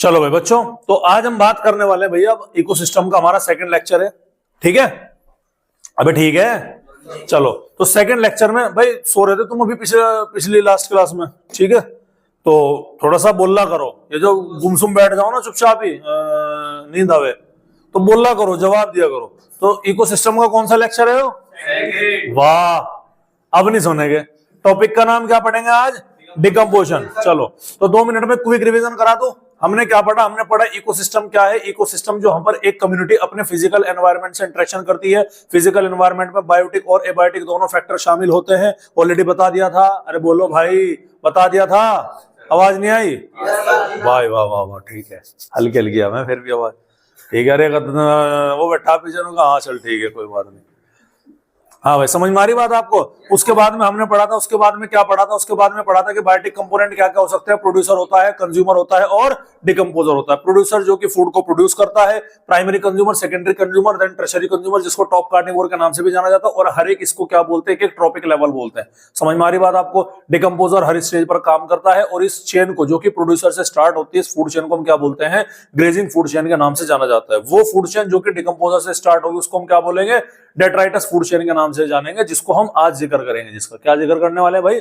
चलो भाई बच्चों, तो आज हम बात करने वाले हैं भैया इकोसिस्टम का। हमारा सेकंड लेक्चर है, ठीक है? अबे ठीक है, चलो। तो सेकंड लेक्चर में भाई सो रहे थे तुम अभी पिछली लास्ट क्लास में, ठीक है? तो थोड़ा सा बोलना करो, ये जो गुमसुम बैठ जाओ ना चुपचाप ही नींद आवे, तो बोलना करो, जवाब दिया करो। तो इकोसिस्टम का कौन सा लेक्चर है वो? वाह, अब नहीं सुनेंगे। टॉपिक का नाम क्या पढ़ेंगे आज? डिकम्पोजिशन। चलो, तो 2 मिनट में क्विक रिवीजन करा दो। हमने क्या पढ़ा? हमने पढ़ा इकोसिस्टम क्या है। इकोसिस्टम जो हम पर एक कम्युनिटी अपने फिजिकल एनवायरनमेंट से इंटरेक्शन करती है। फिजिकल एनवायरनमेंट में बायोटिक और एबायोटिक दोनों फैक्टर शामिल होते हैं। ऑलरेडी बता दिया था। अरे बोलो भाई, बता दिया था। आवाज नहीं आई? वाह वाह वाह वाह, ठीक है। हल्की हल्की मैं फिर भी आवाज ठीक है। अरे वो बैठा पीछे, हाँ चल ठीक है, कोई बात नहीं। हाँ भाई, समझ में आ रही बात आपको? उसके बाद में हमने पढ़ा था, उसके बाद में क्या पढ़ा था? उसके बाद में पढ़ा था कि बायोटिक कंपोनेंट क्या क्या हो सकते हैं। प्रोड्यूसर होता है, कंज्यूमर होता है और डिकम्पोजर होता है। प्रोड्यूसर जो कि फूड को प्रोड्यूस करता है, primary consumer, secondary consumer, then tertiary consumer, जिसको टॉप कार्निवोर के नाम से भी जाना जाता है। और हर एक इसको क्या बोलते हैं? एक ट्रॉपिक लेवल बोलते हैं। समझ में आ रही बात आपको? डिकम्पोजर हर स्टेज पर काम करता है और इस चेन को, जो कि प्रोड्यूसर से स्टार्ट होती है, इस फूड चेन को हम क्या बोलते हैं? ग्रेजिंग फूड चेन के नाम से जाना जाता है। वो फूड चेन जो कि डिकम्पोजर से स्टार्ट होगी उसको हम क्या बोलेंगे? डेट्राइटस फूड चेन के नाम से जानेंगे, जिसको हम आज जिक्र करेंगे। जिसका क्या जिक्र करने वाले हैं भाई?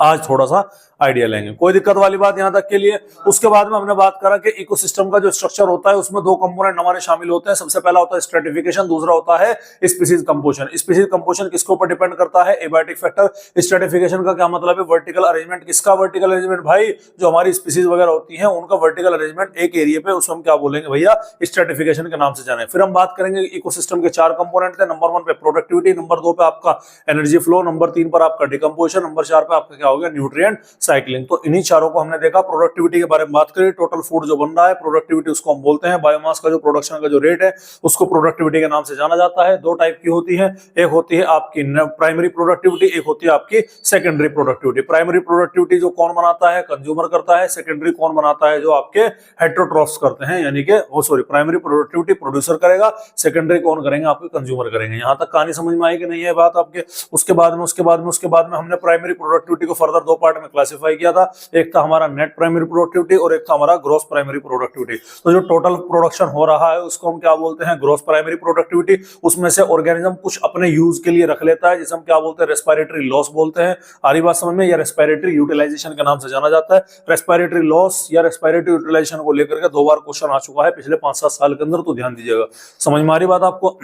आज थोड़ा सा आइडिया लेंगे। कोई दिक्कत वाली बात यहां तक के लिए? उसके बाद में हमने बात करा कि इकोसिस्टम का जो स्ट्रक्चर होता है उसमें 2 कंपोनेंट हमारे शामिल होते हैं। सबसे पहला होता है स्ट्रेटिफिकेशन, दूसरा होता है स्पीशीज कंपोजिशन। स्पीशीज कंपोजिशन किसके ऊपर डिपेंड करता है? Abiotic factor. स्ट्रेटिफिकेशन का क्या मतलब है? Vertical arrangement. किसका वर्टिकल अरेंजमेंट भाई? जो हमारी स्पीशीज वगैरह होती है उनका वर्टिकल अरेंजमेंट एक एरिया पे, उसको हम क्या बोलेंगे भैया? स्ट्रेटिफिकेशन के नाम से जाने। फिर हम बात करेंगे इकोसिस्टम के 4 कंपोनेंट थे। नंबर 1 पे प्रोडक्टिविटी, नंबर 2 पे आपका एनर्जी फ्लो, नंबर 3 पर आपका डिकम्पोजिशन, नंबर 4 पे आपका क्या हो गया? Nutrient cycling. तो इन्हीं चारों को हमने देखा। प्रोडक्टिविटी के बारे में बात करें, टोटल फूड जो बन रहा है, प्रोडक्टिविटी उसको हम बोलते हैं। बायोमास का जो प्रोडक्शन का जो रेट है उसको प्रोडक्टिविटी के नाम से जाना जाता है। 2 टाइप की होती है, एक होती है आपकी प्राइमरी प्रोडक्टिविटी, एक होती है आपकी सेकेंडरी प्रोडक्टिविटी। प्राइमरी प्रोडक्टिविटी जो कौन बनाता है? कंज्यूमर करता है। सेकेंडरी कौन बनाता है? जो आपके हेटेरोट्रॉफ्स करते हैं, यानी कि वो प्राइमरी प्रोडक्टिविटी प्रोड्यूसर करेगा, सेकेंडरी कौन करेंगे? आपके कंज्यूमर करेंगे। यहां तक कहानी समझ में आई कि नहीं है बात आपके? उसके बाद में हमने प्राइमरी प्रोडक्टिविटी को फर्दर 2 पार्ट में क्लासिफाई किया था। एक था हमारा नेट प्राइमरी प्रोडक्टिविटी और एक था हमारा ग्रॉस प्राइमरी प्रोडक्टिविटी। तो जो टोटल प्रोडक्शन हो रहा है उसको हम क्या बोलते हैं? Gross primary productivity. उसमें से ऑर्गेनिज्म कुछ अपने यूज के लिए रख लेता है, जिसे हम क्या बोलते हैं? रेस्पिरेटरी लॉस बोलते हैं। आ रही बात समझ में? या रेस्पिरेटरी यूटिलाइजेशन के नाम से जाना जाता है। रेस्पिरेटरी लॉस या रेस्पिरेटरी यूटिलाइजेशन को लेकर के 2 बार क्वेश्चन आ चुका है पिछले 5-7 साल के अंदर, तो ध्यान दीजिएगा। समझ में आ रही बात आपको?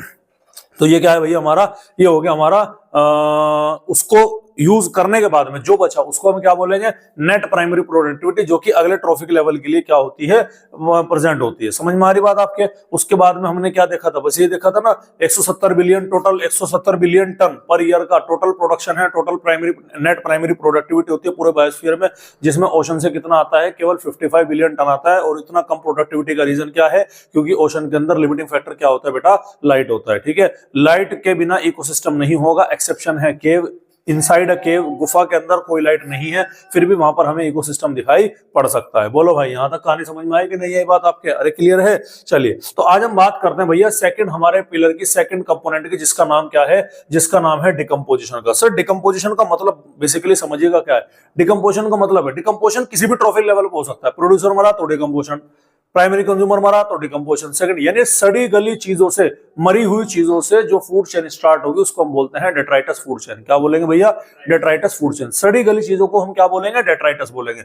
तो ये क्या है भैया? हमारा ये हो गया हमारा उसको यूज करने के बाद में जो बचा उसको हम क्या बोलेंगे? नेट प्राइमरी प्रोडक्टिविटी, जो कि अगले ट्रॉफिक लेवल के लिए क्या होती है? प्रेजेंट होती है। समझ में आ रही बात आपके? उसके बाद में हमने क्या देखा था? बस ये देखा था ना, 170 billion total 170 billion ton per year का टोटल प्रोडक्शन है। Total primary net primary productivity होती है पूरे बायोस्फीयर में, जिसमें ओशन से कितना आता है? केवल 55 बिलियन टन आता है। और इतना कम प्रोडक्टिविटी का रीजन क्या है? क्योंकि ओशन के अंदर लिमिटिंग फैक्टर क्या होता है बेटा? लाइट होता है। ठीक है, लाइट के बिना इकोसिस्टम नहीं होगा। एक्सेप्शन है केव। इनसाइड अ केव, गुफा के अंदर कोई लाइट नहीं है, फिर भी वहां पर हमें इकोसिस्टम दिखाई पड़ सकता है। बोलो भाई, यहां तक कहानी समझ में आई कि नहीं है बात आपके? अरे क्लियर है? चलिए, तो आज हम बात करते हैं भैया सेकंड हमारे पिलर की, सेकंड कंपोनेंट की, जिसका नाम क्या है? जिसका नाम है डिकम्पोजिशन का। सर डिकम्पोजिशन का मतलब बेसिकली समझिएगा क्या है? डिकम्पोजिशन का मतलब है, डिकम्पोजिशन किसी भी ट्रॉफिक लेवल पर हो सकता है। प्रोड्यूसर मरा तो डिकम्पोजिशन, प्राइमरी कंज्यूमर मरा तो डिकम्पोजिशन। सेकंड यानी सड़ी गली चीजों से, मरी हुई चीजों से जो फूड चेन स्टार्ट होगी उसको हम बोलते हैं डेट्राइटस फूड चेन। क्या बोलेंगे भैया? Detritus food chain. सड़ी गली चीजों को हम क्या बोलेंगे? डेट्राइटस बोलेंगे।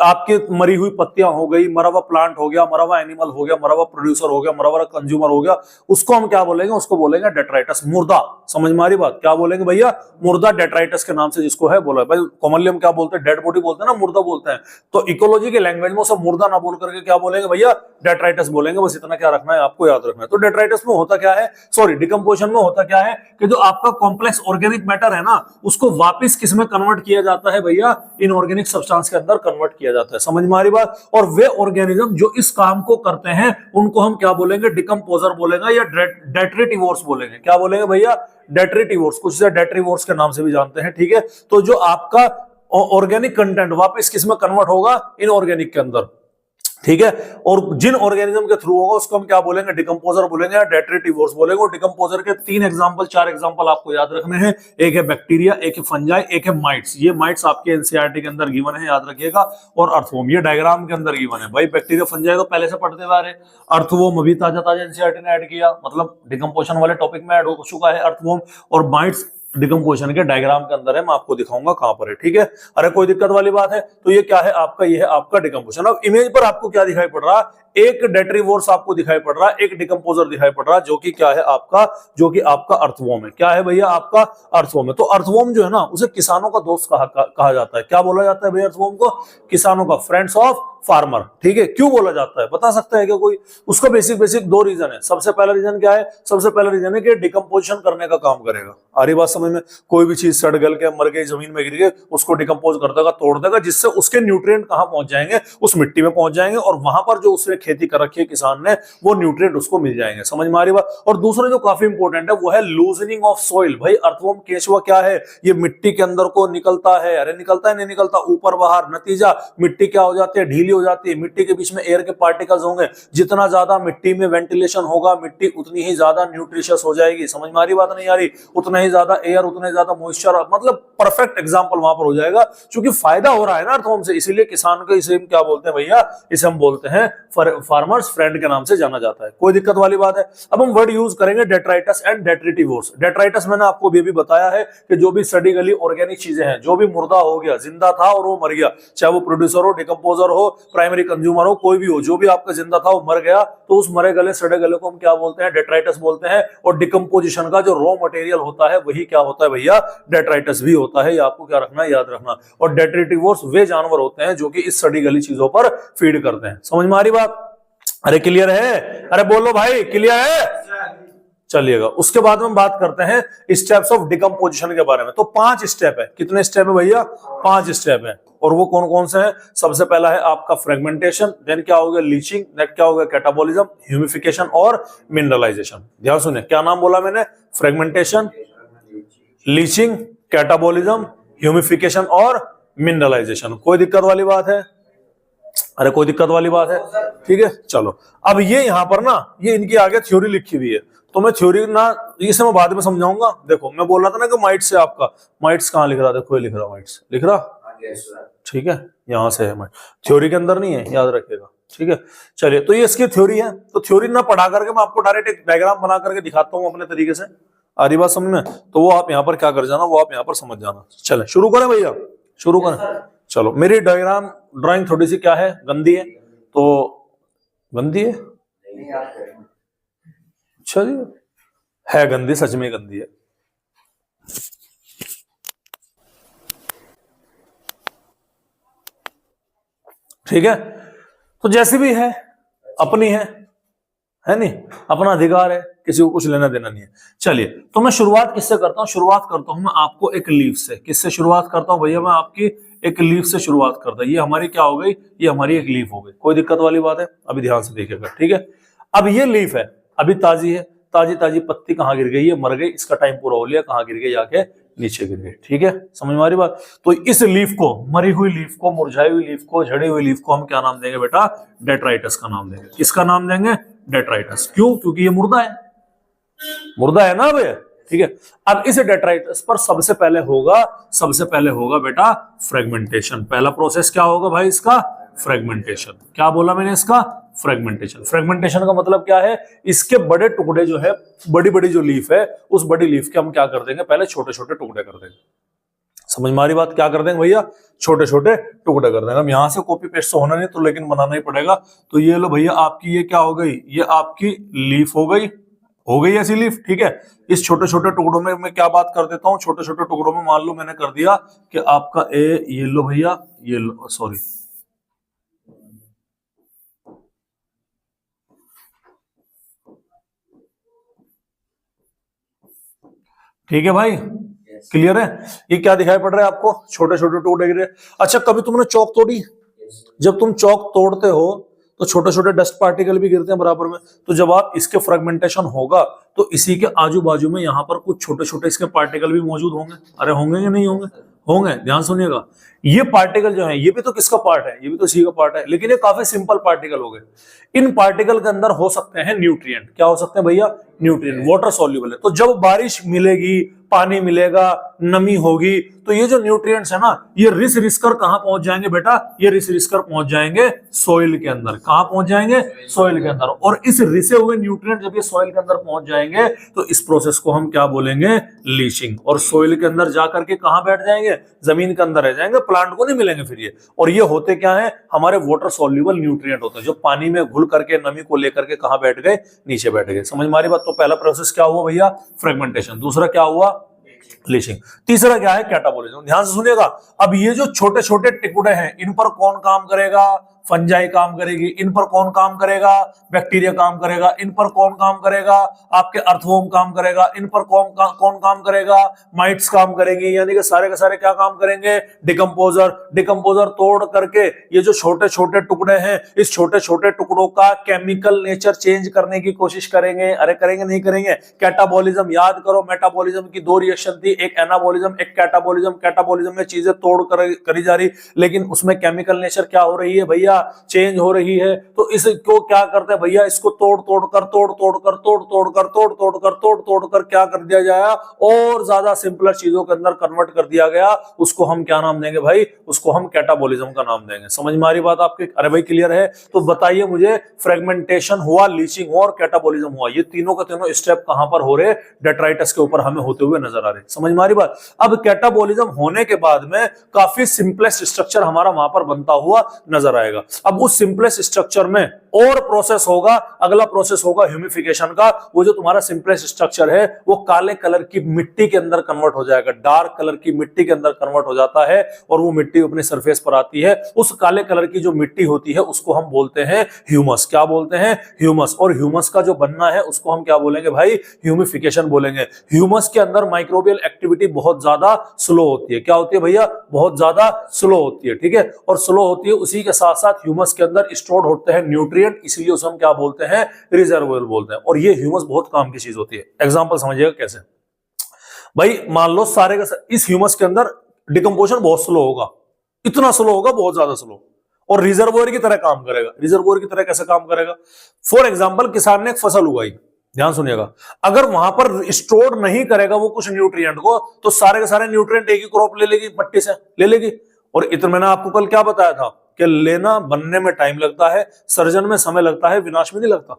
आपकी मरी हुई पत्तियां हो गई, मरा हुआ प्लांट हो गया, मरा हुआ एनिमल हो गया, मरा हुआ प्रोड्यूसर हो गया, मरा हुआ कंज्यूमर हो गया, उसको हम क्या बोलेंगे? उसको बोलेंगे डेट्राइटस, मुर्दा। समझ में आ रही बात? क्या बोलेंगे भैया? मुर्दा, डेट्राइटस के नाम से जिसको है बोला भाई। कॉमनली हम क्या बोलते हैं? डेड बॉडी बोलते हैं ना, मुर्दा बोलते हैं। तो इकोलॉजी के लैंग्वेज में उसे मुर्दा ना बोल करके क्या बोलेंगे भैया? डेट्राइटस बोलेंगे। बस इतना क्या रखना है आपको, याद रखना है। तो डेट्राइटस में होता क्या है? सॉरी, डिकम्पोजिशन में होता क्या है कि जो आपका कॉम्प्लेक्स ऑर्गेनिक मैटर है ना, उसको वापस किस में कन्वर्ट किया जाता है भैया? इनऑर्गेनिक सब्सटेंस के अंदर कन्वर्ट किया जाता है। समझ में आ रही बात? और वे ऑर्गेनिज्म जो इस काम को करते हैं उनको हम क्या बोलेंगे? डिकम्पोजर बोलेंगे या डेट्रिटिवोर्स बोलेंगे। क्या बोलेंगे भैया? डेट्रिटिवोर्स। कुछ से डेट्रिवोर्स के नाम से भी जानते हैं। ठीक है, तो जो आपका ऑर्गेनिक कंटेंट वापस किस में कन्वर्ट होगा? इनऑर्गेनिक के अंदर। ठीक है। और जिन ऑर्गेनिज्म के थ्रू होगा उसको हम क्या बोलेंगे, डिकम्पोजर बोलेंगे या डेट्रिटिवोर्स बोलेंगे। और डिकम्पोजर के 4 एग्जांपल आपको याद रखने हैं, एक है बैक्टीरिया, एक है फंजाई, एक है माइट्स। ये माइट्स आपके एनसीईआरटी के अंदर गिवन है, याद रखिएगा। और अर्थवॉर्म ये डायग्राम के अंदर गिवन है भाई। बैक्टीरिया फंजाई तो पहले से पढ़ते हुए आ रहे, अर्थवॉर्म अभी ताजा एनसीईआरटी ने ऐड किया, मतलब डिकम्पोजिशन वाले टॉपिक में ऐड हो चुका है अर्थवॉर्म। और माइट्स डिकम्पोजिशन के डायग्राम के अंदर है, मैं आपको दिखाऊंगा कहां पर है, ठीक है। अरे कोई दिक्कत वाली बात है? तो ये क्या है आपका, ये है आपका डिकम्पोजिशन। अब इमेज पर आपको क्या दिखाई पड़ रहा है, एक डेट्रीवोर्स आपको दिखाई पड़ रहा है, एक डिकम्पोजर दिखाई पड़ रहा है, जो कि क्या है आपका, जो कि आपका अर्थवॉर्म है। क्या है भैया? आपका अर्थवॉर्म है। तो अर्थवॉर्म जो है ना, उसे किसानों का दोस्त कहा जाता है। क्या बोला जाता है भैया अर्थवॉर्म को? किसानों का, फ्रेंड्स ऑफ फार्मर, ठीक है। क्यों बोला जाता है बता सकता है क्या कोई? उसका बेसिक 2 रीजन है। सबसे पहला रीजन क्या है? सबसे पहला रीजन है कि डिकम्पोजिशन करने का काम करेगा। आ रही बात समझ में? कोई भी चीज सड़ गल के मर गई, जमीन में गिर गई, उसको डिकम्पोज कर देगा, तोड़ देगा, जिससे उसके न्यूट्रिएंट कहां पहुंच जाएंगे? उस मिट्टी में पहुंच जाएंगे, और वहां पर जो उसने खेती कर रखी है किसान ने, वो न्यूट्रिएंट उसको मिल जाएंगे। समझ में आ रही बात? और दूसरा जो काफी इंपॉर्टेंट है वो है लूजनिंग ऑफ सोइल। भाई अर्थवॉर्म केचुआ क्या है? ये मिट्टी के अंदर को निकलता है। अरे निकलता है, नहीं निकलता, ऊपर बाहर, नतीजा मिट्टी क्या हो जाती है? ढीली हो जाती है। मिट्टी के बीच में एयर के पार्टिकल्स होंगे, जितना ज्यादा मिट्टी में वेंटिलेशन होगा, मिट्टी उतनी ही ज्यादा न्यूट्रिशियस हो जाएगी। समझ में आ रही बात? नहीं आ रही? उतना ही ज्यादा एयर, उतना ही ज्यादा मॉइस्चर, मतलब परफेक्ट एग्जांपल वहां पर हो जाएगा। क्योंकि फायदा हो रहा है ना अर्थवॉर्म से, इसीलिए किसान को इसे क्या बोलते हैं भैया? इसे हम बोलते हैं फार्मर्स फ्रेंड के नाम से जाना जाता है। कोई दिक्कत वाली बात है? अब हम वर्ड यूज करेंगे डेट्राइटस एंड डेट्रिटिवोर्स। डेट्राइटस मैंने आपको भी बताया है कि जो भी सड़ी गली ऑर्गेनिक चीजें हैं, जो भी मुर्दा हो गया, जिंदा था और वो मर गया, चाहे वो प्रोड्यूसर हो, डिकम्पोजर हो, प्राइमरी कंज्यूमर हो, कोई भी हो, जो भी आपका जिंदा था वो मर गया, तो उस मरे गले सड़े गले को हम क्या बोलते हैं? डेट्राइटस बोलते हैं। और डिकम्पोजिशन का जो रॉ मटेरियल होता है वही क्या होता है भैया? डेट्राइटस भी होता है। ये आपको क्या रखना है? याद रखना। और डेट्रिटिवोर्स वे जानवर होते हैं जो कि इस सड़ी गली चीजों पर फीड करते हैं। समझ में आ रही बात? अरे क्लियर है? अरे बोलो भाई, क्लियर है? चलिएगा, उसके बाद में बात करते हैं स्टेप्स ऑफ डिकम्पोजिशन के बारे में। तो 5 स्टेप है। कितने स्टेप है भैया? 5 स्टेप है। और वो कौन कौन से हैं? सबसे पहला है आपका फ्रेगमेंटेशन, देन क्या हो गया? लीचिंग, देन क्या हो गया? कैटाबॉलिज्म, ह्यूमिफिकेशन और मिनरलाइजेशन। ध्यान सुनिए, क्या नाम बोला मैंने? फ्रेगमेंटेशन, लीचिंग, कैटाबॉलिज्म, ह्यूमिफिकेशन और मिनरलाइजेशन। कोई दिक्कत वाली बात है? अरे कोई दिक्कत वाली बात है? ठीक है, चलो। अब ये यहां पर ना, ये इनकी आगे थ्योरी लिखी हुई है, तो मैं थ्योरी ना, इसे मैं बाद में समझाऊंगा। देखो मैं बोल रहा था ना कि माइट्स है आपका, माइट्स कहां लिख रहा? देखो ये लिख रहा, माइट्स लिख रहा, ठीक है, यहां से है माइट, थ्योरी के अंदर नहीं है, याद रखिएगा, ठीक है। चलिए, तो ये इसकी थ्योरी है। तो थ्योरी ना पढ़ा करके मैं आपको डायरेक्ट एक डायग्राम बना करके दिखाता हूं अपने तरीके से। आ रही बात समझ में? तो वो आप यहाँ पर क्या कर जाना, वो आप यहाँ पर समझ जाना। चले शुरू करें भैया, शुरू करें। चलो, मेरी ड्राइंग थोड़ी सी क्या है? गंदी है। तो गंदी है? अच्छा जी, है गंदी, सच में गंदी है। ठीक है, तो जैसी भी है, अपनी है नहीं? अपना अधिकार है, किसी को कुछ लेना देना नहीं है। चलिए, तो मैं शुरुआत किससे करता हूं? शुरुआत करता हूं मैं आपको एक लीफ से। किससे शुरुआत करता हूं भैया? मैं आपकी एक लीफ से शुरुआत करता हूं। ये हमारी क्या हो गई? ये हमारी एक लीफ हो गई। कोई दिक्कत वाली बात है? अभी ध्यान से देखिएगा, ठीक है। अब ये लीफ है, अभी ताजी है, ताजी पत्ती कहां गिर गई है? मर गई, इसका टाइम पूरा हो लिया, कहां गिर गई? जाके नीचे गिर गई, ठीक है। समझ में आ रही बात? तो इस लीफ को, मरी हुई लीफ को, मुरझाई हुई लीफ को, झड़ी हुई लीफ को हम क्या नाम देंगे बेटा? डेट्राइटस का नाम देंगे। इसका नाम देंगे डेट्राइटस। क्यों? क्योंकि ये मुर्दा है, मुर्दा है ना भैया, ठीक है। अब इस डेट्राइटस पर सबसे पहले होगा बेटा फ्रेगमेंटेशन। पहला प्रोसेस क्या होगा भाई? इसका फ्रेगमेंटेशन। क्या बोला मैंने? इसका फ्रेगमेंटेशन। फ्रेगमेंटेशन का मतलब क्या है? इसके बड़े टुकड़े जो है, बड़ी जो लीफ है, उस बड़ी लीफ के हम क्या कर देंगे? पहले छोटे छोटे टुकड़े कर देंगे। समझ में आ रही बात? क्या कर देंगे भैया? छोटे छोटे टुकड़े कर देंगे। हम यहां से कॉपी पेस्ट तो होना नहीं, तो लेकिन बनाना ही पड़ेगा। तो ये लो भैया, आपकी ये क्या हो गई? ये आपकी लीफ हो गई ऐसी लीफ, ठीक है। इस छोटे छोटे टुकड़ों में मैं क्या बात कर देता हूँ? छोटे छोटे टुकड़ों में मान लो मैंने कर दिया कि आपका ये लो भैया, ये लो, सॉरी, ठीक है भाई, क्लियर है? ये क्या दिखाई पड़ रहा है आपको? छोटे छोटे टुकड़े गिरे। अच्छा, कभी तुमने चौक तोड़ी? जब तुम चौक तोड़ते हो तो छोटे छोटे डस्ट पार्टिकल भी गिरते हैं बराबर में। तो जब आप इसके फ्रेगमेंटेशन होगा तो इसी के आजू बाजू में यहाँ पर कुछ छोटे छोटे इसके पार्टिकल भी मौजूद होंगे। अरे होंगे कि नहीं होंगे? होंगे। ध्यान सुनिएगा, ये पार्टिकल जो है ये भी तो किसका पार्ट है, ये भी तो सी का पार्ट है, लेकिन ये काफी सिंपल पार्टिकल हो गए। इन पार्टिकल के अंदर हो सकते हैं न्यूट्रिएंट। क्या हो सकते हैं भैया? न्यूट्रिएंट। वाटर सॉल्युबल है, तो जब बारिश मिलेगी, पानी मिलेगा, नमी होगी, तो ये जो न्यूट्रिएंट्स है ना, ये रिस रिस कर कहां पहुंच जाएंगे बेटा? ये रिस रिस कर पहुंच जाएंगे सॉइल के अंदर। कहां पहुंच जाएंगे? सॉइल के अंदर। और इस रिसे हुए न्यूट्रिएंट जब ये सॉइल के अंदर पहुंच जाएंगे तो इस प्रोसेस को हम क्या बोलेंगे? लीचिंग। और सॉइल के अंदर जाकर के कहां बैठ जाएंगे? जमीन के अंदर रह जाएंगे, प्लांट को नहीं मिलेंगे फिर ये। और ये होते क्या है? हमारे वाटर सॉल्युबल न्यूट्रिएंट होते हैं, जो पानी में घुल करके नमी को लेकर के कहां बैठ गए? नीचे बैठ गए। समझ में आ रही बात? तो पहला प्रोसेस क्या हुआ भैया? फ्रेगमेंटेशन। दूसरा क्या हुआ? लीचिंग। तीसरा क्या है? कैटाबॉलिज्म। ध्यान से सुनिएगा, अब ये जो छोटे छोटे टुकड़े हैं, इन पर कौन काम करेगा? फंजाई काम करेगी। इन पर कौन काम करेगा? बैक्टीरिया काम करेगा। इन पर कौन काम करेगा? आपके अर्थवर्म काम करेगा। इन पर कौन काम करेगा? माइट्स काम करेंगी। यानी कि सारे के सारे क्या काम करेंगे? डिकम्पोजर। डिकम्पोजर तोड़ करके ये जो छोटे छोटे टुकड़े हैं, इस छोटे छोटे टुकड़ों का केमिकल नेचर चेंज करने की कोशिश करेंगे। अरे करेंगे नहीं करेंगे? कैटाबॉलिज्म याद करो, मेटाबॉलिज्म की दो रिएक्शन थी, एक एनाबॉलिज्म, एक कैटाबॉलिज्म। कैटाबॉलिज्म में चीजें तोड़ करी जा रही, लेकिन उसमें केमिकल नेचर क्या हो रही है भैया? चेंज हो रही है। तो इसको क्या करते हैं भैया? इसको तोड़ तोड़ कर क्या कर दिया जाए? और ज्यादा सिंपलर चीजों के अंदर कन्वर्ट कर दिया गया। उसको हम क्या नाम देंगे भाई? उसको हम कैटाबॉलिज्म का नाम देंगे। समझ में आ रही बात आपकी? अरे भाई क्लियर है? तो बताइए मुझे, फ्रेगमेंटेशन हुआ, लीचिंग हुआ और कैटाबॉलिज्म हुआ, ये तीनों के तीनों स्टेप कहां पर हो रहे? डेट्राइटस के ऊपर हमें होते हुए नजर आ रहे। समझ में आ रही बात? अब कैटाबॉलिज्म होने के बाद में काफी सिंपलेस्ट स्ट्रक्चर हमारा वहां पर बनता हुआ नजर आएगा। अब उस सिंपलेस्ट स्ट्रक्चर में और प्रोसेस होगा, अगला प्रोसेस होगा ह्यूमिफिकेशन का। वो जो तुम्हारा सिंपलेस्ट स्ट्रक्चर है वो काले कलर की मिट्टी के अंदर कन्वर्ट हो जाएगा, डार्क कलर की मिट्टी के अंदर कन्वर्ट हो जाता है, और वो मिट्टी अपने सरफेस पर आती है। उस काले कलर की जो मिट्टी होती है उसको हम बोलते हैं ह्यूमस। क्या बोलते हैं? ह्यूमस। और ह्यूमस का जो बनना है उसको हम क्या बोलेंगे भाई? ह्यूमिफिकेशन बोलेंगे। ह्यूमस के अंदर माइक्रोबियल एक्टिविटी बहुत ज्यादा स्लो होती है। क्या होती है भैया? बहुत ज्यादा स्लो होती है। ठीक है, और स्लो होती है, उसी के साथ साथ ह्यूमस के अंदर स्टोर्ड होते हैं न्यूट्रिएंट, इसलिए उसे हम क्या बोलते हैं? रिजर्वोयर बोलते हैं। और ये ह्यूमस बहुत काम की चीज होती है। एग्जांपल समझिएगा कैसे। भाई मान लो सारे का इस ह्यूमस के अंदर डिकम्पोजिशन बहुत स्लो होगा, इतना स्लो होगा, बहुत ज्यादा स्लो, और रिजर्वोयर की तरह काम करेगा। रिजर्वोयर की तरह कैसे काम करेगा? फॉर एग्जांपल, किसान ने एक फसल उगाई, ध्यान सुनिएगा, अगर वहां पर स्टोर नहीं करेगा वो कुछ न्यूट्रिएंट को, तो सारे के सारे न्यूट्रिएंट एक ही क्रॉप ले लेगी, मट्टी से ले लेगी। और इतना मैंने आपको कल क्या बताया था कि लेना बनने में टाइम लगता है, सर्जन में समय लगता है, विनाश में नहीं लगता।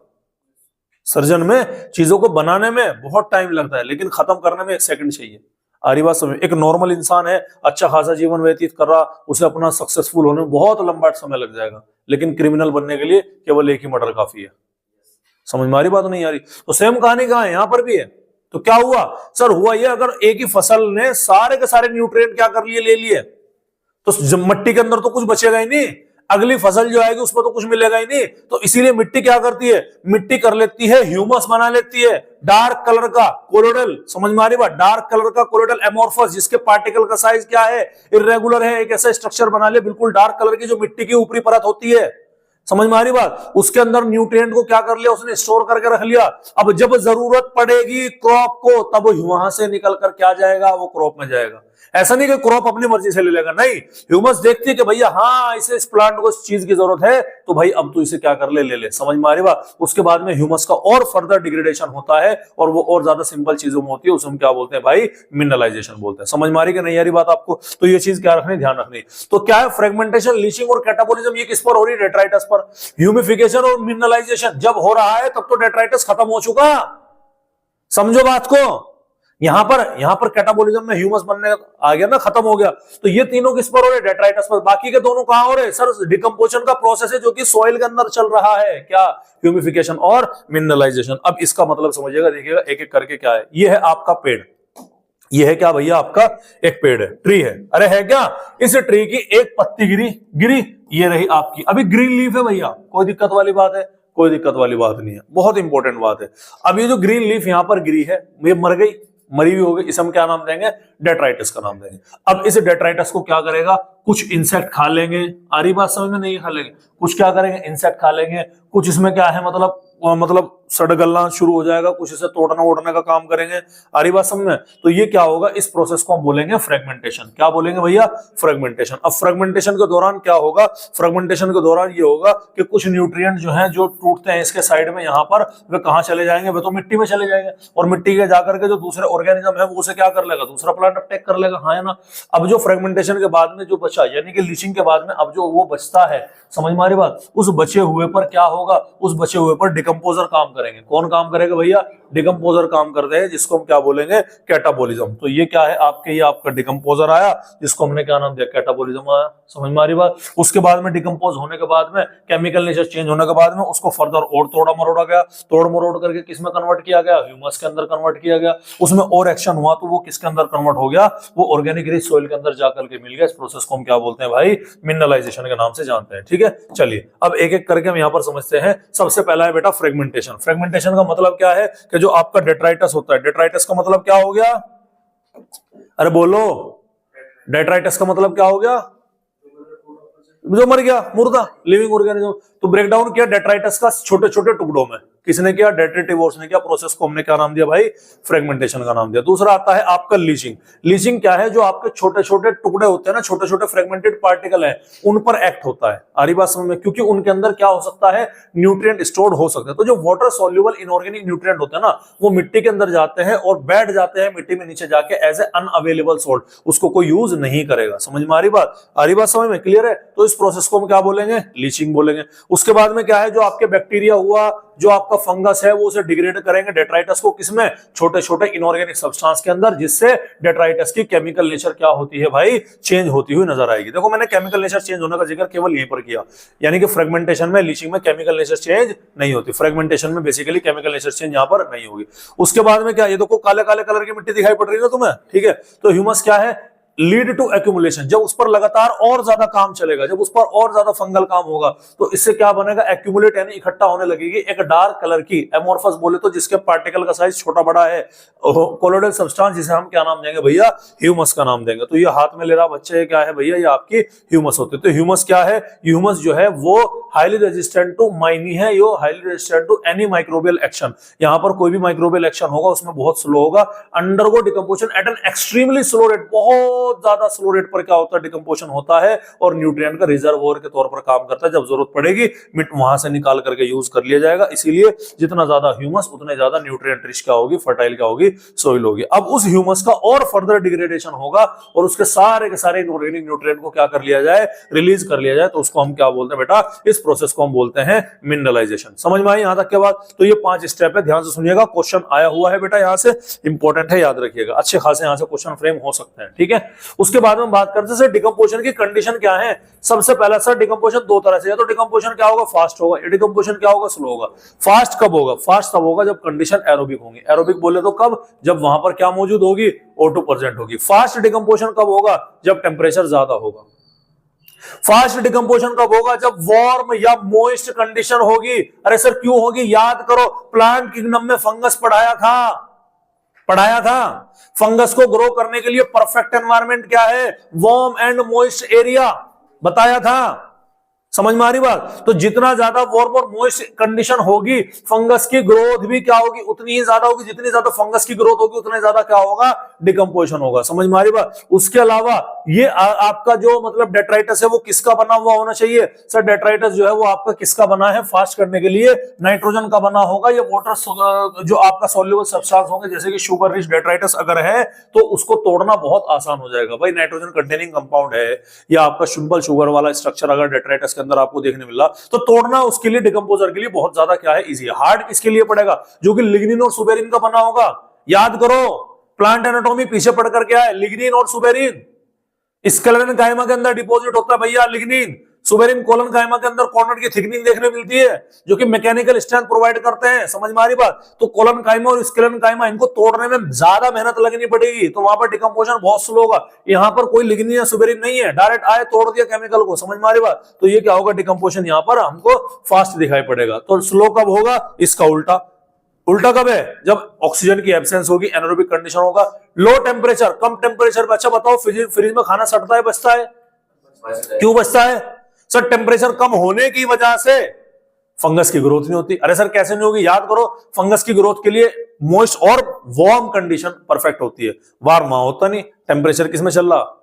सर्जन में चीजों को बनाने में बहुत टाइम लगता है, लेकिन खत्म करने में 1 सेकंड चाहिए। आरी बात समझ? एक नॉर्मल इंसान है, अच्छा खासा जीवन व्यतीत कर रहा, उसे अपना सक्सेसफुल होने में बहुत लंबा समय लग जाएगा, लेकिन क्रिमिनल बनने के लिए केवल एक ही मर्डर काफी है। समझ में आ रही बात? नहीं आ रही? तो सेम कहानी कहां है? यहां पर भी है। तो क्या हुआ सर? हुआ ये, अगर एक ही फसल ने सारे के सारे न्यूट्रिएंट क्या कर लिए? ले लिए, तो मट्टी के अंदर तो कुछ बचेगा ही नहीं, अगली फसल जो आएगी उसमें तो कुछ मिलेगा ही नहीं। तो इसीलिए मिट्टी क्या करती है? मिट्टी कर लेती है, ह्यूमस बना लेती है, डार्क कलर का कोलोइडल। समझ में आ रही बात? डार्क कलर का कोलोइडल एमोर्फस, जिसके पार्टिकल का साइज क्या है? इर्रेगुलर है। एक ऐसा स्ट्रक्चर बना ले बिल्कुल डार्क कलर की, जो मिट्टी की ऊपरी परत होती है। समझ में आ रही बात? उसके अंदर न्यूट्रिएंट को क्या कर लिया? उसने स्टोर करके रख लिया। अब जब जरूरत पड़ेगी क्रॉप को, तब वहां से निकल कर क्या जाएगा? वो क्रॉप में जाएगा। ऐसा नहीं कि क्रॉप अपनी मर्जी से ले लेगा, नहीं, ह्यूमस देखती है कि भैया हाँ इसे, इस प्लांट को इस चीज की जरूरत है, तो भाई अब तू इसे क्या कर ले ले। समझ में आ रही बात? उसके बाद में ह्यूमस का और फर्दर डिग्रेडेशन होता है, और वो और ज्यादा सिंपल चीजों में होती है, उसे हम क्या बोलते हैं भाई? मिनरलाइजेशन बोलते हैं। समझ में आ रही कि नहीं आ रही बात आपको? तो ये चीज क्या रखनी, ध्यान रखनी। तो क्या है? फ्रेगमेंटेशन, लीचिंग और कैटाबॉलिज्म, ये किस पर हो रही है? डेट्राइटस पर। ह्यूमिफिकेशन और मिनरलाइजेशन जब हो रहा है तब तो डेट्राइटस खत्म हो चुका, समझो बात को। यहां पर कैटाबॉलिज्म में ह्यूमस बनने आ गया ना, खत्म हो गया। तो ये तीनों किस पर हो रहे? डेट्राइटस पर। बाकी के दोनों कहां हो रहे? सर डिकम्पोजिशन का प्रोसेस है जो कि सॉइल के अंदर चल रहा है। क्या? ह्यूमिफिकेशन और मिनरलाइजेशन। अब इसका मतलब समझिएगा, देखिएगा एक एक करके क्या है। ये है आपका पेड़, ये है क्या भैया? आपका एक पेड़ है, ट्री है। अरे है क्या? इस ट्री की एक पत्ती गिरी, ये रही आपकी। अभी ग्रीन लीफ है भैया, कोई दिक्कत वाली बात है? कोई दिक्कत वाली बात नहीं है, बहुत इंपॉर्टेंट बात है। अब ये जो ग्रीन लीफ यहां पर गिरी है, ये मर गई, मरी हुई हो गई, इसे हम क्या नाम देंगे? डेट्राइटस का नाम देंगे। अब इस डेट्राइटस को क्या करेगा? कुछ इंसेक्ट खा लेंगे, आ रही बात समझ में? नहीं खा लेंगे, कुछ क्या करेंगे, इंसेक्ट खा लेंगे, कुछ इसमें क्या है मतलब सड़ गलना शुरू हो जाएगा, कुछ इसे तोड़ना ओड़ने का काम करेंगे, आ रही बात समझ में? तो ये क्या होगा, इस प्रोसेस को हम बोलेंगे फ्रेगमेंटेशन। क्या बोलेंगे भैया? फ्रेगमेंटेशन। अब फ्रेगमेंटेशन के दौरान क्या होगा, फ्रेगमेंटेशन के दौरान ये होगा कि कुछ न्यूट्रिएंट जो हैं जो टूटते हैं इसके साइड में यहाँ पर, वे कहाँ चले जाएंगे, वे तो मिट्टी में चले जाएंगे, और मिट्टी के जाकर के जो दूसरे ऑर्गेनिज्म है वो उसे क्या कर लेगा, दूसरा प्लांट अटैक कर लेगा, हाँ है ना। अब जो फ्रेगमेंटेशन के बाद में जो बचा, यानी कि लीचिंग के बाद में अब जो वो बचता है, समझ में आ रही बात, उस बचे हुए पर क्या होगा, उस बचे हुए पर डिकम्पोजर काम करेंगे। कौन काम करेगा भैया? डिकम्पोजर काम करते हैं, जिसको हम क्या बोलेंगे, कैटाबोलिज्म। तो ये क्या है आपके, ये आपका डिकम्पोजर आया, जिसको हमने क्या नाम दिया, कैटाबोलिज्म आया। समझ में आ रही बात? उसके बाद में डिकम्पोज होने के बाद में, केमिकल नेचर चेंज होने के बाद में उसको फर्दर और तोड़ा मरोड़ा गया, तोड़ मरोड़ करके किस में कन्वर्ट किया गया, ह्यूमस के अंदर कन्वर्ट किया गया। उसमें और एक्शन हुआ तो वो किसके अंदर कन्वर्ट हो गया, वो ऑर्गेनिक रिच सॉइल के अंदर जाकर के मिल गया। इस प्रोसेस को हम क्या बोलते हैं भाई, मिनरलाइजेशन के नाम से जानते हैं। ठीक है, चलिए अब एक एक करके हम यहाँ पर समझते हैं। सबसे पहला है बेटा फ्रेगमेंटेशन। फ्रेगमेंटेशन का मतलब क्या है कि जो आपका डेट्राइटस होता है, डेट्राइटस का मतलब क्या हो गया, अरे बोलो, डेट्राइटस का मतलब क्या हो गया, जो मर गया, मुर्दा, लिविंग ऑर्गेनिज्म। तो ब्रेक डाउन किया डेट्राइटस का छोटे छोटे टुकड़ों में, किसने किया, डेट्रेटिवोर्स ने किया। प्रोसेस को हमने क्या नाम दिया भाई, फ्रेगमेंटेशन का नाम दिया। दूसरा आता है आपका लीचिंग। लीचिंग क्या है, जो आपके छोटे छोटे टुकड़े होते हैं ना, छोटे छोटे फ्रेगमेंटेड पार्टिकल है, उन पर एक्ट होता है। आ रही बात समझ में? क्योंकि उनके अंदर क्या हो सकता है, न्यूट्रिएंट स्टोर्ड हो सकते हैं। तो जो वाटर सॉल्युबल इनऑर्गेनिक न्यूट्रिएंट होते हैं ना, वो मिट्टी के अंदर जाते हैं और बैठ जाते हैं मिट्टी में नीचे जाके एज ए अनअवेलेबल सोर्ट, उसको कोई यूज नहीं करेगा। समझ में आ रही बात? आ रही बात समझ में? क्लियर है? तो इस प्रोसेस को हम क्या बोलेंगे, लीचिंग बोलेंगे। उसके बाद में क्या है, जो आपके बैक्टीरिया हुआ, जो आपका फंगस है, वो उसे डिग्रेड करेंगे डेट्राइटस को, किसमें, छोटे छोटे इनऑर्गेनिक सब्सटेंस के अंदर, जिससे डेट्राइटस की केमिकल नेचर क्या होती है भाई, चेंज होती हुई नजर आएगी। देखो मैंने केमिकल नेचर चेंज होने का जिक्र केवल यहीं पर किया, यानी कि फ्रेगमेंटेशन में, लीचिंग में केमिकल नेचर चेंज नहीं होती। फ्रेगमेंटेशन में बेसिकली केमिकल नेचर चेंज यहां पर नहीं होगी। उसके बाद में क्या, ये देखो काले काले कलर की मिट्टी दिखाई पड़ रही है ना तुम्हें, ठीक है। तो ह्यूमस क्या है, लीड टू एक्यूमुलेशन। जब उस पर लगातार और ज्यादा काम चलेगा, जब उस पर और ज्यादा फंगल काम होगा, तो इससे क्या बनेगा, एक्यूमुलेट यानी इकट्ठा होने लगेगी एक डार्क कलर की, एमोर्फस बोले तो, जिसके पार्टिकल का साइज छोटा बड़ा है, कोलोइडल सब्सटेंस, जिसे हम क्या नाम देंगे भैया, ह्यूमस का नाम देंगे। तो ये हाथ में ले रहा बच्चे क्या है भैया, ये आपकी ह्यूमस होती है। तो ह्यूमस क्या है, ह्यूमस जो है वो हाईली रेजिस्टेंट टू माइनी है, yo highly resistant to any microbial action. यहां पर कोई भी माइक्रोबियल एक्शन होगा उसमें बहुत स्लो होगा। Undergo decomposition at an extremely slow rate, बहुत ज्यादा स्लो रेट पर क्या होता है, डिकम्पोजिशन होता है, और न्यूट्रिएंट का रिजर्वोयर के तौर पर काम करता है। जब जरूरत पड़ेगी मिट वहां से निकाल करके यूज कर लिया जाएगा। इसीलिए जितना ज्यादा ह्यूमस उतने ज्यादा न्यूट्रिएंट रिच क्या होगी, फर्टाइल क्या होगी, सोइल होगी। अब उस ह्यूमस का और फर्दर डिग्रेडेशन होगा और उसके सारे के सारे इनऑर्गेनिक न्यूट्रिएंट को क्या कर लिया जाए, रिलीज कर लिया जाए। तो उसको हम क्या बोलते हैं बेटा, इस प्रोसेस को हम बोलते हैं मिनरलाइजेशन। समझ में आई यहां तक के बाद? तो ये 5 स्टेप है, ध्यान से सुनिएगा। क्वेश्चन आया हुआ है बेटा, यहां से इंपॉर्टेंट है, याद रखिएगा। अच्छे खासे यहां से क्वेश्चन फ्रेम हो सकते हैं, ठीक है। उसके बाद में बात करते हैं डिकम्पोजिशन की कंडीशन क्या है। सबसे पहला सर, डिकम्पोजिशन दो तरह से, या तो डिकम्पोजिशन क्या होगा, फास्ट होगा, या डिकम्पोजिशन क्या होगा, स्लो होगा। फास्ट कब होगा, फास्ट तब होगा जब कंडीशन एरोबिक होगी। एरोबिक बोले तो कब, जब वहां पर क्या मौजूद होगी, O2 प्रेजेंट होगी। फास्ट डिकम्पोजिशन कब होगा, जब टेम्परेचर ज्यादा होगा। फास्ट डिकम्पोजिशन कब होगा, जब वार्म या मॉइस्ट कंडीशन होगी। अरे सर क्यों होगी, याद करो, प्लांट किंगडम में फंगस पढ़ाया था। फंगस को ग्रो करने के लिए परफेक्ट एनवायरनमेंट क्या है, वार्म एंड मॉइस्ट एरिया, बताया था। समझ में आ रही बात? तो जितना ज्यादा वार्म और मॉइस्ट कंडीशन होगी, फंगस की ग्रोथ भी क्या होगी, उतनी ही ज्यादा होगी। जितनी ज्यादा फंगस की ग्रोथ होगी उतने ज्यादा क्या होगा, डिकम्पोजिशन होगा। समझ में आ रही बात? उसके अलावा ये आपका जो मतलब डेट्राइटस है वो किसका बना हुआ होना चाहिए। सर डेट्राइटस जो है वो आपका किसका बना है, फास्ट करने के लिए नाइट्रोजन का बना होगा, या वाटर जो आपका सॉल्युबल सब्सटेंस होंगे, जैसे कि शुगर रिच डेट्राइटस अगर है तो उसको तोड़ना बहुत आसान हो जाएगा। भाई नाइट्रोजन कंटेनिंग कंपाउंड है, या आपका सिंपल शुगर वाला स्ट्रक्चर अगर डेट्राइटस के अंदर आपको देखने मिला, तो तोड़ना उसके लिए, डिकम्पोजर के लिए बहुत ज्यादा क्या है, इजी है। हार्ड किसके लिए पड़ेगा, जो कि लिग्निन और सुबेरिन का बना होगा। याद करो, प्लांट एनाटॉमी पीछे पढ़कर क्या है, लिग्निन और सुबेरिन। स्केलेटन कायमा के अंदर डिपॉजिट होता है भैया लिग्निन। सुबेरिन कोलन कायमा के अंदर कॉर्नर की थिकनिंग देखने मिलती है, जो कि मैकेनिकल स्ट्रेंथ प्रोवाइड करते हैं। समझ में आ रही बात? तो कोलन कायमा और स्केलेटन कायमा, इनको तोड़ने में ज्यादा मेहनत लगनी पड़ेगी, तो वहां पर डिकम्पोजिशन बहुत स्लो होगा। यहाँ पर कोई लिग्निन या सुबेरिन नहीं है, डायरेक्ट आए तोड़ दिया केमिकल को। समझ में आ रही बात? तो ये क्या होगा, डिकम्पोजिशन यहाँ पर हमको फास्ट दिखाई पड़ेगा। तो स्लो कब होगा, इसका उल्टा। उल्टा कब है, जब ऑक्सीजन की एब्सेंस होगी, एनारोबिक कंडीशन होगा। लो टेम्परेचर, कम टेम्परेचर पे। अच्छा बताओ, फ्रिज में खाना सड़ता है, बचता है? क्यों बचता है? सर टेम्परेचर कम होने की वजह से फंगस की ग्रोथ नहीं होती। अरे सर कैसे नहीं होगी? याद करो, फंगस की ग्रोथ के लिए मॉइस्ट और वार्म कंडीशन परफेक्ट होती है। वार्म वहां होता नहीं। टेम्परेचर किसमें चल रहा?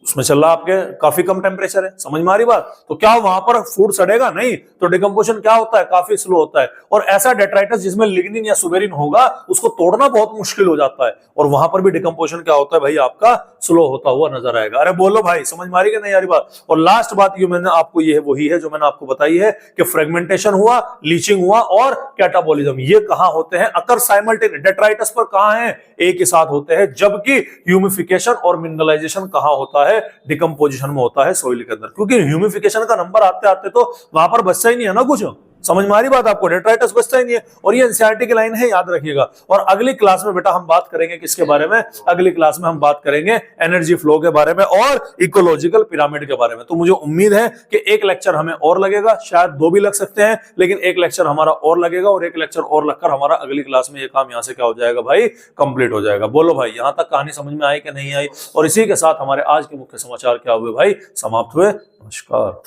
उसमें चल रहा आपके काफी कम टेम्परेचर है। समझ में आ रही बात? तो क्या वहां पर फूड सड़ेगा? नहीं। तो डिकम्पोजिशन क्या होता है? काफी स्लो होता है। और ऐसा डेट्राइटस जिसमें लिग्निन या सुबेरिन होगा उसको तोड़ना बहुत मुश्किल हो जाता है, और वहां पर भी डिकम्पोजिशन क्या होता है भाई? आपका स्लो होता हुआ नजर आएगा। अरे बोलो भाई, समझ में आ रही कि नहीं आ रही बात? और लास्ट बात ये मैंने आपको, ये वही है जो मैंने आपको बताई है कि फ्रेगमेंटेशन हुआ, लीचिंग हुआ और कैटाबॉलिज्म, ये कहां होते हैं? अकर साइमल्टेनियस। डेट्राइटस पर कहां है? एक ही साथ होते हैं। जबकि ह्यूमिफिकेशन और मिनरलाइजेशन कहां होता है? डिकम्पोजिशन में होता है, सॉइल के अंदर। क्योंकि ह्यूमिफिकेशन का नंबर आते आते तो वहां पर बचता ही नहीं है ना कुछ। समझ में आ रही बात आपको? डेट्राइटस बचता ही नहीं है। और ये एनसीईआरटी की लाइन है, याद रखिएगा। और अगली क्लास में बेटा हम बात करेंगे किसके बारे में? अगली क्लास में हम बात करेंगे एनर्जी फ्लो के बारे में और इकोलॉजिकल पिरामिड के बारे में। तो मुझे उम्मीद है कि एक लेक्चर हमें और लगेगा, शायद 2 भी लग सकते हैं, लेकिन एक लेक्चर हमारा और लगेगा, और एक लेक्चर और लगकर हमारा अगली क्लास में ये काम यहां से क्या हो जाएगा भाई? कंप्लीट हो जाएगा। बोलो भाई, यहां तक कहानी समझ में आई कि नहीं आई? और इसी के साथ हमारे आज के मुख्य समाचार क्या हुए भाई? समाप्त हुए। नमस्कार।